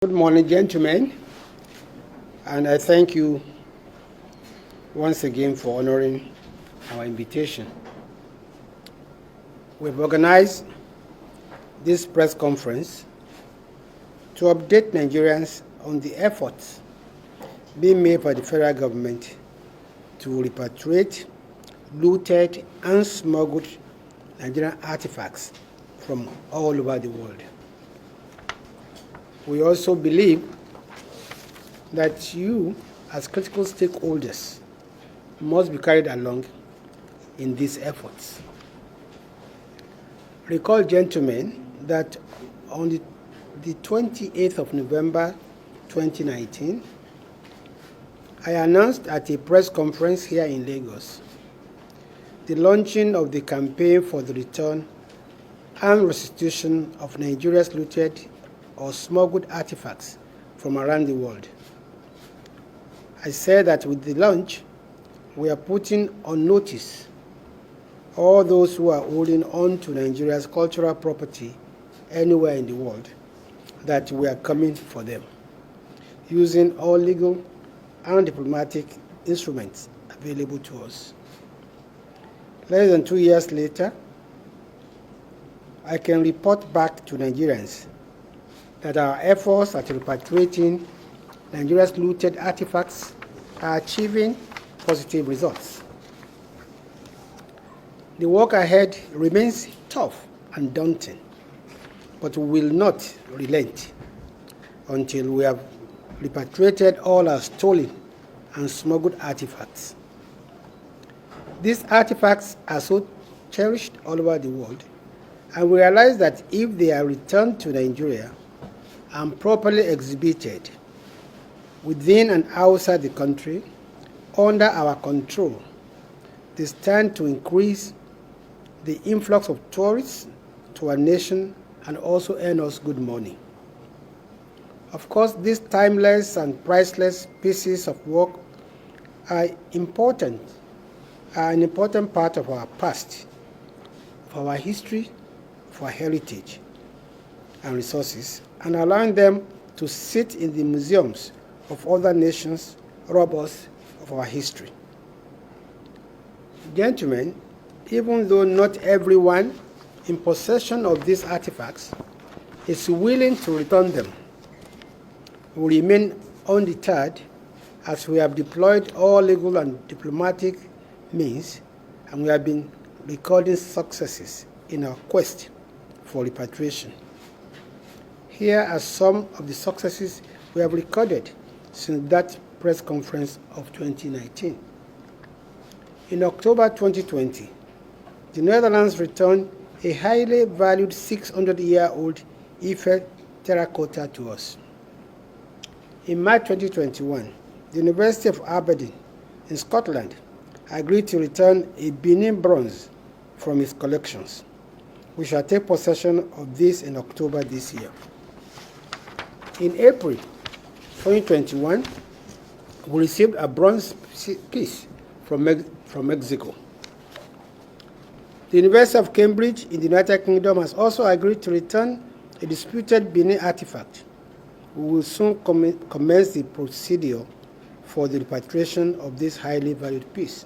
Good morning, gentlemen, and I thank you once again for honoring our invitation. We've organized this press conference to update Nigerians on the efforts being made by the federal government to repatriate looted and smuggled Nigerian artifacts from all over the world. We also believe that you, as critical stakeholders, must be carried along in these efforts. Recall, gentlemen, that on the 28th of November 2019, I announced at a press conference here in Lagos the launching of the campaign for the return and restitution of Nigeria's looted or smuggled artifacts from around the world. I said that with the launch, we are putting on notice all those who are holding on to Nigeria's cultural property anywhere in the world that we are coming for them, using all legal and diplomatic instruments available to us. Less than 2 years later, I can report back to Nigerians that our efforts at repatriating Nigeria's looted artifacts are achieving positive results. The work ahead remains tough and daunting, but we will not relent until we have repatriated all our stolen and smuggled artifacts. These artifacts are so cherished all over the world, and we realize that if they are returned to Nigeria and properly exhibited within and outside the country under our control, they stand to increase the influx of tourists to our nation and also earn us good money. Of course, these timeless and priceless pieces of work are an important part of our past, of our history, of our heritage and resources, and allowing them to sit in the museums of other nations rob us of our history. Gentlemen, even though not everyone in possession of these artifacts is willing to return them, we remain undeterred as we have deployed all legal and diplomatic means, and we have been recording successes in our quest for repatriation. Here are some of the successes we have recorded since that press conference of 2019. In October 2020, the Netherlands returned a highly valued 600-year-old Ife terracotta to us. In March 2021, the University of Aberdeen in Scotland agreed to return a Benin bronze from its collections. We shall take possession of this in October this year. In April 2021, we received a bronze piece from Mexico. The University of Cambridge in the United Kingdom has also agreed to return a disputed Benin artifact. We will soon commence the procedure for the repatriation of this highly valued piece.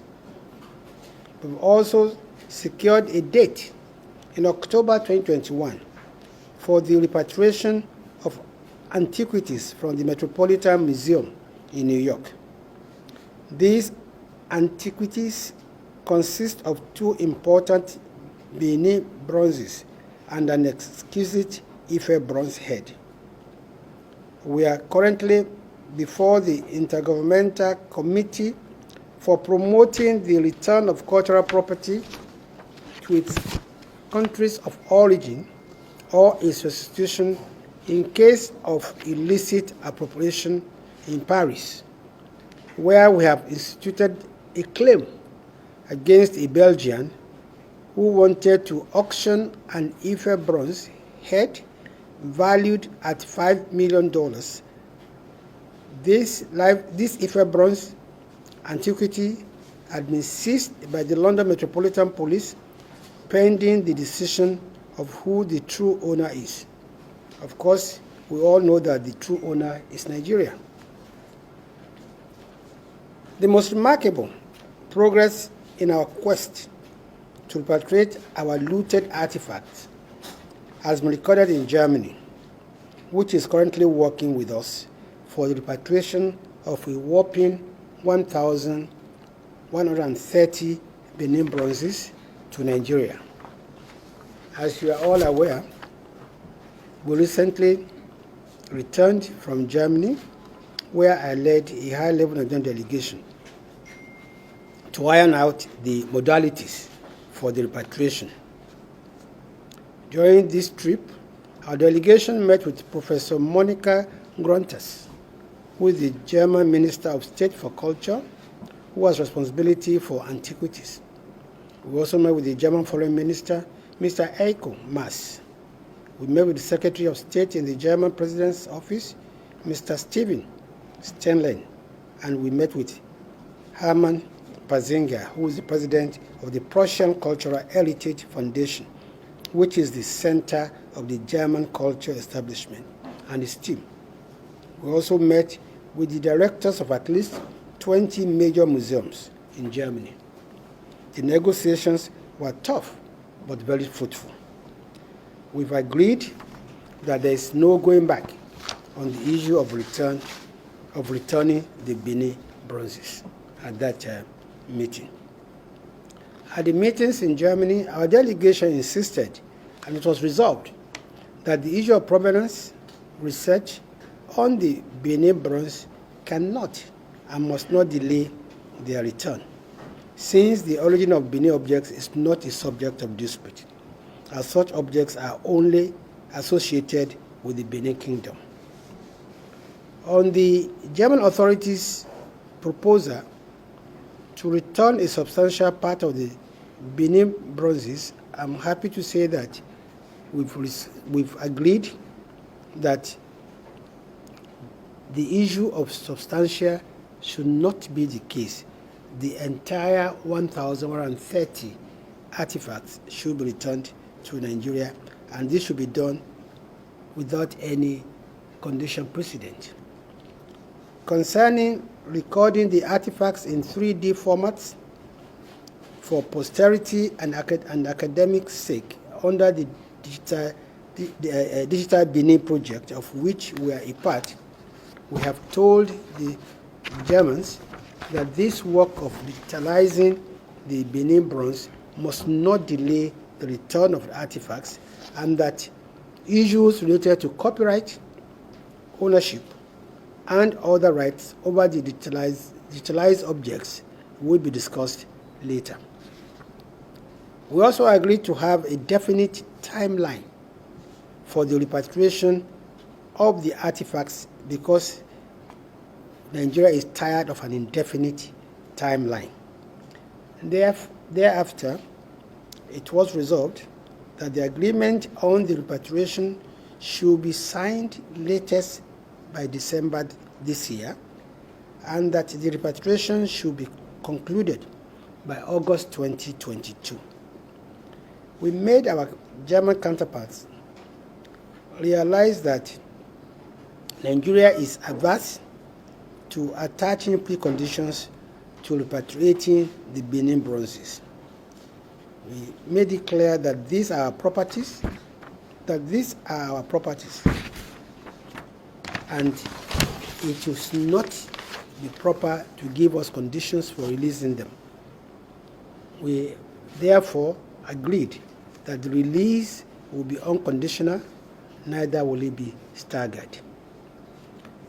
We've also secured a date in October 2021 for the repatriation of antiquities from the Metropolitan Museum in New York. These antiquities consist of two important Benin bronzes and an exquisite Ife bronze head. We are currently before the Intergovernmental Committee for promoting the return of cultural property to its countries of origin or its restitution in case of illicit appropriation in Paris, where we have instituted a claim against a Belgian who wanted to auction an Ife bronze head valued at $5 million. This Ife bronze antiquity had been seized by the London Metropolitan Police pending the decision of who the true owner is. Of course, we all know that the true owner is Nigeria. The most remarkable progress in our quest to repatriate our looted artifacts has been recorded in Germany, which is currently working with us for the repatriation of a whopping 1,130 Benin bronzes to Nigeria. As you are all aware, we recently returned from Germany, where I led a high-level Nigerian delegation to iron out the modalities for the repatriation. During this trip, our delegation met with Professor Monica Gruntes, who is the German Minister of State for Culture, who has responsibility for antiquities. We also met with the German Foreign Minister, Mr. Heiko Maas. We met with the Secretary of State in the German President's Office, Mr. Steven Steinlein, and we met with Hermann Pazinger, who is the President of the Prussian Cultural Heritage Foundation, which is the center of the German culture establishment, and his team. We also met with the directors of at least 20 major museums in Germany. The negotiations were tough, but very fruitful. We've agreed that there is no going back on the issue of returning the Benin bronzes at that meeting. At the meetings in Germany, our delegation insisted, and it was resolved, that the issue of provenance research on the Benin bronze cannot and must not delay their return, since the origin of Benin objects is not a subject of dispute, as such objects are only associated with the Benin Kingdom. On the German authorities' proposal to return a substantial part of the Benin bronzes, I'm happy to say that we've agreed that the issue of substantial should not be the case. The entire 1,130 artifacts should be returned to Nigeria, and this should be done without any condition precedent. Concerning recording the artifacts in 3D formats for posterity and academic sake under the Digital Benin project, of which we are a part, we have told the Germans that this work of digitalizing the Benin bronze must not delay the return of the artifacts, and that issues related to copyright, ownership, and other rights over the digitalized objects will be discussed later. We also agreed to have a definite timeline for the repatriation of the artifacts, because Nigeria is tired of an indefinite timeline. Thereafter, it was resolved that the agreement on the repatriation should be signed latest by December this year, and that the repatriation should be concluded by August 2022. We made our German counterparts realize that Nigeria is averse to attaching preconditions to repatriating the Benin bronzes. We made it clear that these are our properties, and it is not be proper to give us conditions for releasing them. We therefore agreed that the release will be unconditional, neither will it be staggered.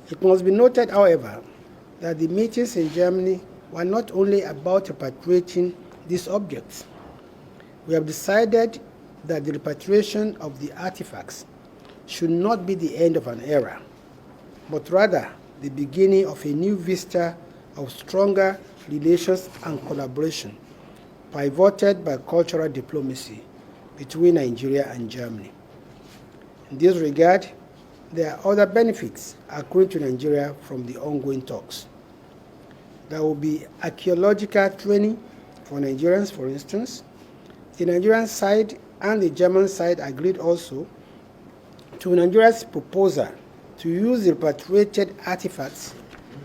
It must be noted, however, that the meetings in Germany were not only about repatriating these objects. We have decided that the repatriation of the artifacts should not be the end of an era, but rather the beginning of a new vista of stronger relations and collaboration, pivoted by cultural diplomacy between Nigeria and Germany. In this regard, there are other benefits accruing to Nigeria from the ongoing talks. There will be archaeological training for Nigerians, for instance. The Nigerian side and the German side agreed also to Nigeria's proposal to use the repatriated artifacts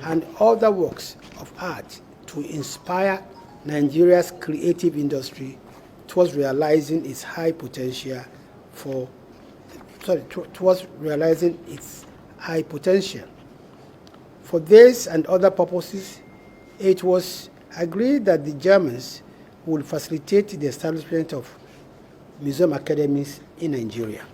and other works of art to inspire Nigeria's creative industry towards realizing its high potential For this and other purposes, it was agreed that the Germans would facilitate the establishment of museum academies in Nigeria.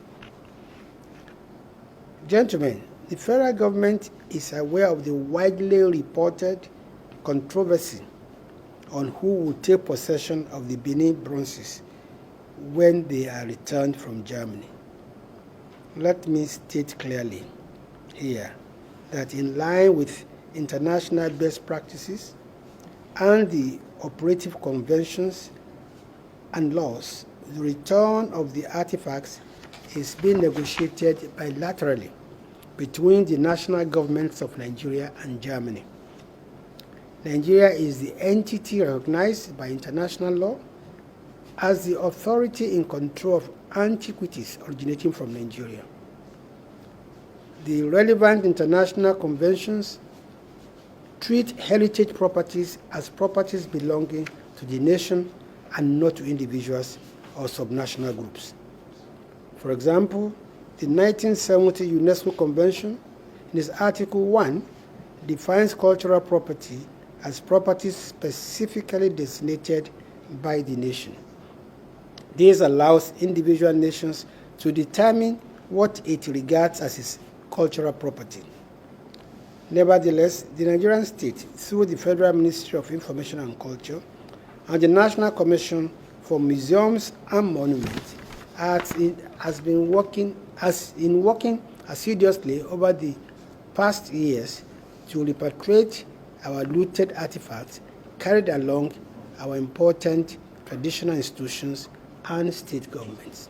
Gentlemen, the federal government is aware of the widely reported controversy on who will take possession of the Benin bronzes when they are returned from Germany. Let me state clearly here that in line with international best practices and the operative conventions and laws, the return of the artifacts is being negotiated bilaterally between the national governments of Nigeria and Germany. Nigeria is the entity recognized by international law as the authority in control of antiquities originating from Nigeria. The relevant international conventions treat heritage properties as properties belonging to the nation and not to individuals or subnational groups. For example, the 1970 UNESCO Convention, in its Article 1, defines cultural property as properties specifically designated by the nation. This allows individual nations to determine what it regards as its cultural property. Nevertheless, the Nigerian state, through the Federal Ministry of Information and Culture and the National Commission for Museums and Monuments, has been working assiduously over the past years to repatriate our looted artifacts carried along our important traditional institutions and state governments.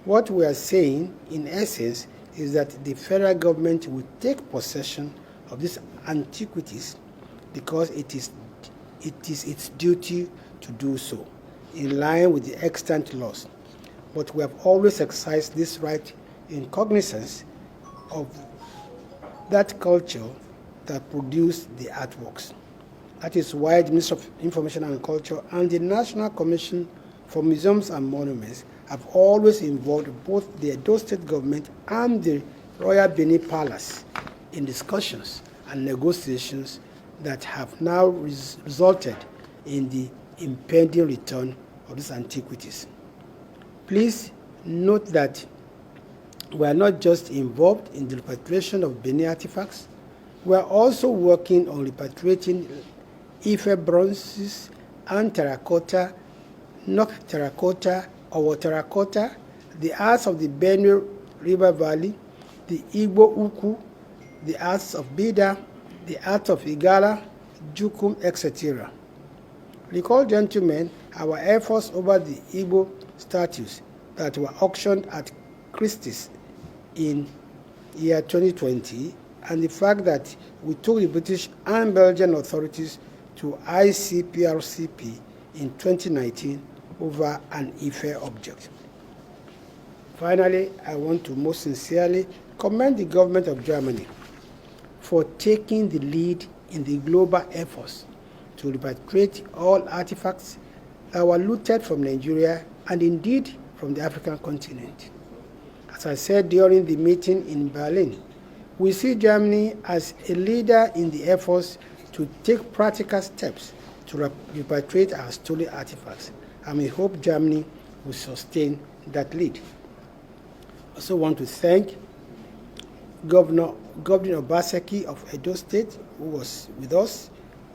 What we are saying, in essence, is that the federal government will take possession of these antiquities because it is its duty to do so, in line with the extant laws. But we have always exercised this right in cognizance of that culture that produced the artworks. That is why the Ministry of Information and Culture and the National Commission for Museums and Monuments have always involved both the Edo State government and the Royal Benin Palace in discussions and negotiations that have now resulted in the impending return of these antiquities. Please note that we are not just involved in the repatriation of Benin artifacts, we are also working on repatriating Ife bronzes and terracotta, Nok terracotta, or terracotta, the arts of the Benue River Valley, the Igbo Uku, the arts of Bida, the art of Igala, Jukum, etc. Recall, gentlemen, our efforts over the Igbo statues that were auctioned at Christie's in year 2020, and the fact that we took the British and Belgian authorities to ICPRCP in 2019 over an Ife object. Finally, I want to most sincerely commend the government of Germany for taking the lead in the global efforts to repatriate all artifacts that were looted from Nigeria and indeed from the African continent. As I said during the meeting in Berlin, we see Germany as a leader in the efforts to take practical steps to repatriate our stolen artifacts, and we hope Germany will sustain that lead. I also want to thank Governor Obaseki of Edo State, who was with us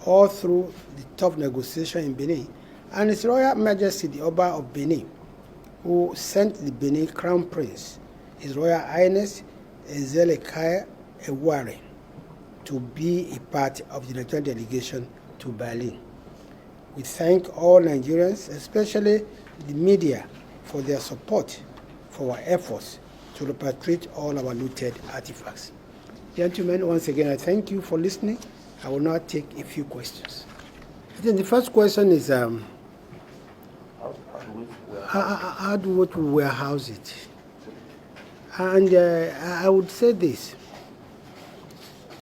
all through the tough negotiation in Benin, and His Royal Majesty the Oba of Benin, who sent the Benin Crown Prince, His Royal Highness Ezelekai Eware, to be a part of the Nigerian delegation to Berlin. We thank all Nigerians, especially the media, for their support for our efforts to repatriate all our looted artifacts. Gentlemen, once again, I thank you for listening. I will now take a few questions. I think the first question is, how do we warehouse it? And I would say this.